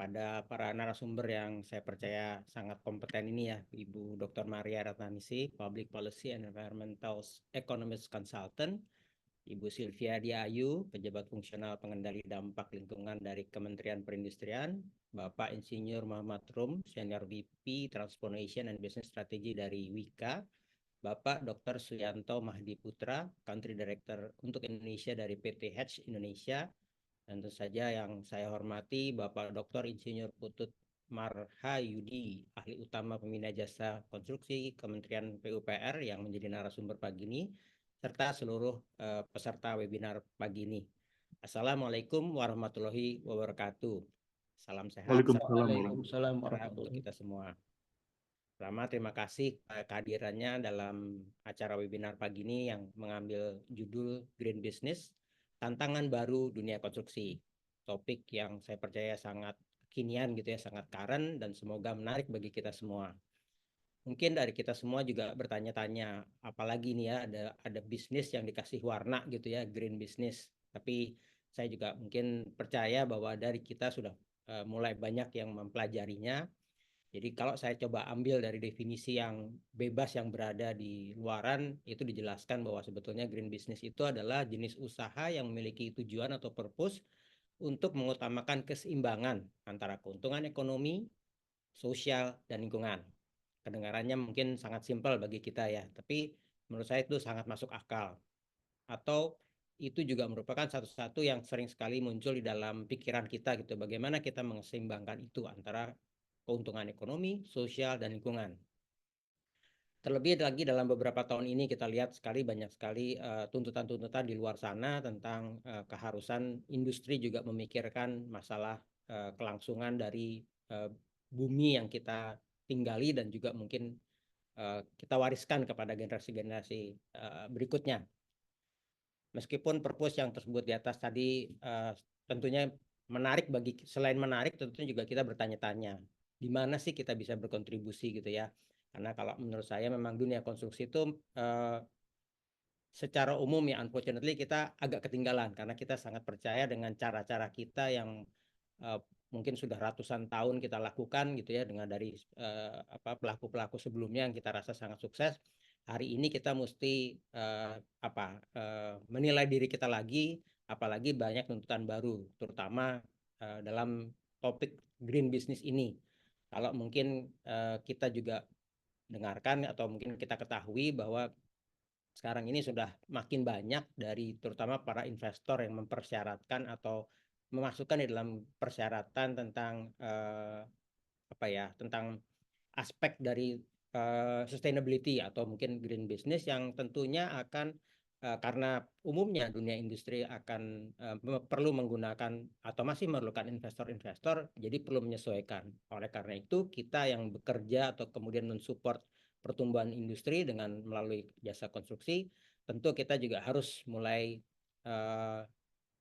kepada para narasumber yang saya percaya sangat kompeten ini ya, Ibu Dr. Maria Ratnanisi, Public Policy and Environmental Economics Consultant, Ibu Sylvia Diayu, Pejabat Fungsional Pengendali Dampak Lingkungan dari Kementerian Perindustrian, Bapak Insinyur Muhammad Rum, Senior VP Transformation and Business Strategy dari Wika, Bapak Dr. Suyanto Mahdi Putra, Country Director untuk Indonesia dari PT Hatch Indonesia, dan tentu saja yang saya hormati Bapak Dr. Insinyur Putut Marhayudi, Ahli Utama Pembina Jasa Konstruksi Kementerian PUPR yang menjadi narasumber pagi ini, serta seluruh peserta webinar pagi ini. Assalamualaikum warahmatullahi wabarakatuh. Salam sehat, Waalaikumsalam Waalaikumsalam warahmatullahi untuk wabarakatuh. kita semua. Pertama, terima kasih kehadirannya dalam acara webinar pagi ini yang mengambil judul Green Business, Tantangan Baru Dunia Konstruksi. Topik yang saya percaya sangat kekinian gitu ya, sangat current dan semoga menarik bagi kita semua. Mungkin dari kita semua juga bertanya-tanya, apalagi nih ya ada bisnis yang dikasih warna gitu ya, green business. Tapi saya juga mungkin percaya bahwa dari kita sudah mulai banyak yang mempelajarinya. Jadi kalau saya coba ambil dari definisi yang bebas yang berada di luaran, itu dijelaskan bahwa sebetulnya green business itu adalah jenis usaha yang memiliki tujuan atau purpose untuk mengutamakan keseimbangan antara keuntungan ekonomi, sosial, dan lingkungan. Kedengarannya mungkin sangat simpel bagi kita ya, tapi menurut saya itu sangat masuk akal. Atau itu juga merupakan satu-satu yang sering sekali muncul di dalam pikiran kita gitu. Bagaimana kita mengeseimbangkan itu antara keuntungan ekonomi, sosial, dan lingkungan. Terlebih lagi dalam beberapa tahun ini kita lihat banyak sekali tuntutan-tuntutan di luar sana tentang keharusan industri juga memikirkan masalah kelangsungan dari bumi yang kita tinggali dan juga mungkin kita wariskan kepada generasi-generasi berikutnya. Meskipun purpose yang tersebut di atas tadi tentunya menarik selain menarik tentunya juga kita bertanya-tanya di mana sih kita bisa berkontribusi gitu ya. Karena kalau menurut saya memang dunia konstruksi itu secara umum ya unfortunately kita agak ketinggalan karena kita sangat percaya dengan cara-cara kita yang mungkin sudah ratusan tahun kita lakukan gitu ya dengan dari pelaku-pelaku sebelumnya yang kita rasa sangat sukses. Hari ini kita mesti menilai diri kita lagi, apalagi banyak tuntutan baru, terutama dalam topik green business ini. Kalau mungkin kita juga dengarkan atau mungkin kita ketahui bahwa sekarang ini sudah makin banyak dari terutama para investor yang mempersyaratkan atau memasukkan di dalam persyaratan tentang tentang aspek dari sustainability atau mungkin green business yang tentunya akan karena umumnya dunia industri akan perlu menggunakan atau masih memerlukan investor-investor, jadi perlu menyesuaikan. Oleh karena itu kita yang bekerja atau kemudian mensupport pertumbuhan industri dengan melalui jasa konstruksi, tentu kita juga harus mulai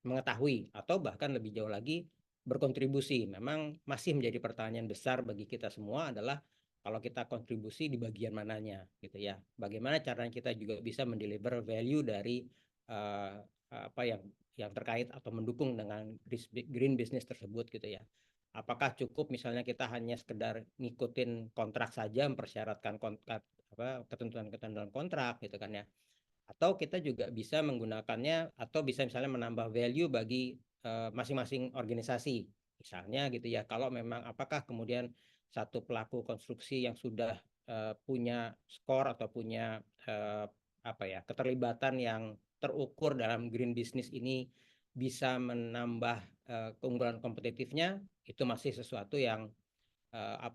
mengetahui atau bahkan lebih jauh lagi berkontribusi. Memang masih menjadi pertanyaan besar bagi kita semua adalah kalau kita kontribusi di bagian mananya gitu ya. Bagaimana caranya kita juga bisa mendeliver value dari apa yang terkait atau mendukung dengan green business tersebut gitu ya. Apakah cukup misalnya kita hanya sekedar ngikutin kontrak saja mempersyaratkan kontrak ketentuan-ketentuan kontrak gitu kan ya, atau kita juga bisa menggunakannya atau bisa misalnya menambah value bagi masing-masing organisasi misalnya gitu ya. Kalau memang apakah kemudian satu pelaku konstruksi yang sudah punya skor atau punya keterlibatan yang terukur dalam green business ini bisa menambah keunggulan kompetitifnya, itu masih sesuatu yang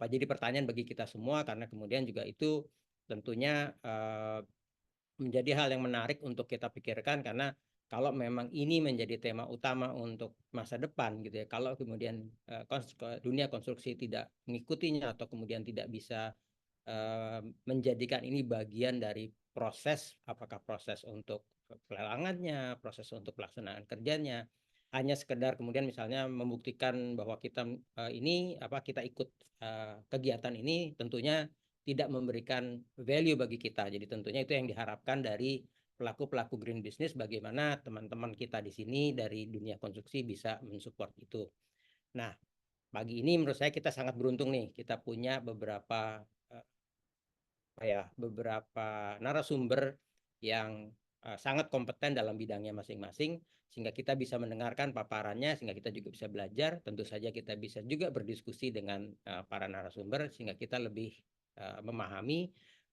jadi pertanyaan bagi kita semua karena kemudian juga itu tentunya menjadi hal yang menarik untuk kita pikirkan karena kalau memang ini menjadi tema utama untuk masa depan gitu ya, kalau kemudian dunia konstruksi tidak mengikutinya atau kemudian tidak bisa menjadikan ini bagian dari proses, apakah proses untuk pelelangannya, proses untuk pelaksanaan kerjanya, hanya sekedar kemudian misalnya membuktikan bahwa kita kita ikut kegiatan ini, tentunya tidak memberikan value bagi kita. Jadi tentunya itu yang diharapkan dari pelaku-pelaku green business, bagaimana teman-teman kita di sini dari dunia konstruksi bisa mensupport itu. Nah, pagi ini menurut saya kita sangat beruntung nih, kita punya beberapa narasumber yang sangat kompeten dalam bidangnya masing-masing, sehingga kita bisa mendengarkan paparannya, sehingga kita juga bisa belajar. Tentu saja kita bisa juga berdiskusi dengan para narasumber, sehingga kita lebih memahami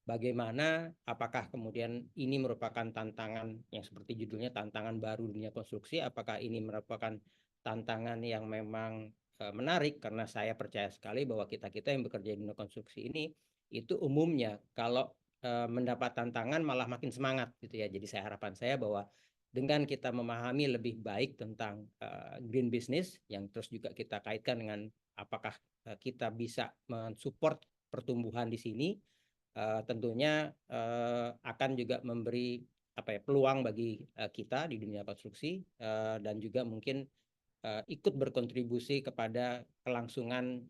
bagaimana, apakah kemudian ini merupakan tantangan yang seperti judulnya, tantangan baru dunia konstruksi, apakah ini merupakan tantangan yang memang menarik, karena saya percaya sekali bahwa kita-kita yang bekerja di dunia konstruksi ini itu umumnya kalau mendapat tantangan malah makin semangat gitu ya. Jadi harapan saya bahwa dengan kita memahami lebih baik tentang green business, yang terus juga kita kaitkan dengan apakah kita bisa mensupport pertumbuhan di sini, tentunya akan juga memberi peluang bagi kita di dunia konstruksi, dan juga mungkin ikut berkontribusi kepada kelangsungan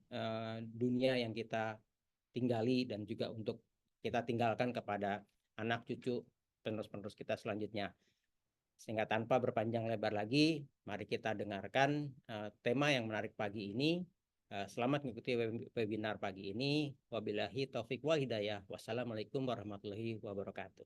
dunia yang kita tinggali, dan juga untuk kita tinggalkan kepada anak cucu penerus-penerus kita selanjutnya. Sehingga tanpa berpanjang lebar lagi, mari kita dengarkan tema yang menarik pagi ini. Selamat mengikuti webinar pagi ini. Wabillahi taufik wal hidayah. Wassalamualaikum warahmatullahi wabarakatuh.